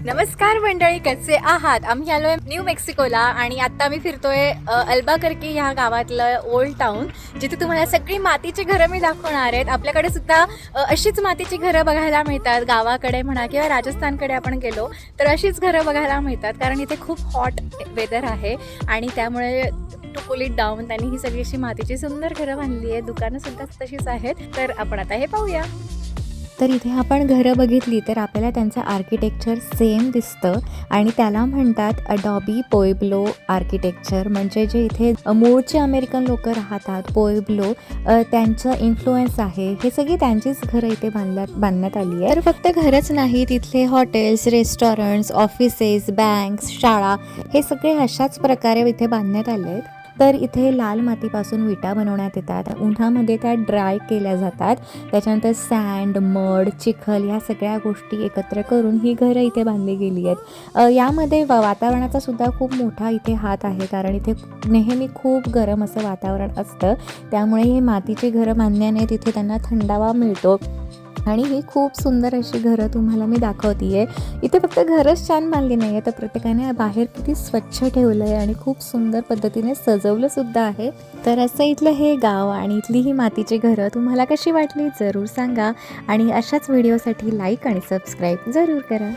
नमस्कार मंडळी, कसे आहात? आम्ही आलोय न्यू मेक्सिकोला आणि आता आम्ही फिरतोय अल्बाकर्की ह्या गावातलं ओल्ड टाउन, जिथे तुम्हाला सगळी मातीची घरं मी दाखवणार आहेत. आपल्याकडे सुद्धा अशीच मातीची घरं बघायला मिळतात. गावाकडे म्हणा किंवा राजस्थानकडे आपण गेलो तर अशीच घरं बघायला मिळतात, कारण इथे खूप हॉट वेदर आहे आणि त्यामुळे टू कूल इट डाऊन त्यांनी ही सगळी अशी मातीची सुंदर घरं बांधली आहेत. दुकानं सुद्धा तशीच आहेत. तर आपण आता हे पाहूया. तर इथे आपण घरं बघितली तर आपल्याला त्यांचं आर्किटेक्चर सेम दिसतं आणि त्याला म्हणतात अडॉबी पोएब्लो आर्किटेक्चर. म्हणजे जे इथे मूळचे अमेरिकन लोक राहतात, पोएब्लो, त्यांचं इन्फ्लुएन्स आहे. हे सगळी त्यांचीच घरं इथे बांधण्यात आली आहे. तर फक्त घरच नाही, तिथले हॉटेल्स, रेस्टॉरंट्स, ऑफिसेस, बँक्स, शाळा हे सगळे अशाच प्रकारे इथे बांधण्यात आले आहेत. तर इथे लाल मातीपासून विटा बनवण्यात येतात. उन्हामध्ये त्या ड्राय केल्या जातात. त्याच्यानंतर सँड, मड, चिखल ह्या सगळ्या गोष्टी एकत्र करून ही घरं इथे बांधली गेली आहेत. यामध्ये वातावरणाचा सुद्धा खूप मोठा इथे हात आहे, कारण इथे नेहमी खूप गरम असं वातावरण असतं. त्यामुळे ही मातीची घरं बांधण्याने तिथे त्यांना थंडावा मिळतो आणि ही खूप सुंदर अशी घरं तुम्हाला मी दाखवते आहे. इथे फक्त घरच छान बांधली नाही आहे, तर प्रत्येकाने बाहेर किती स्वच्छ ठेवलं आहे आणि खूप सुंदर पद्धतीने सजवलं सुद्धा आहे. तर असं इथलं हे गाव आणि इथली ही मातीची घरं तुम्हाला कशी वाटली जरूर सांगा आणि अशाच व्हिडिओसाठी लाईक आणि सबस्क्राईब जरूर करा.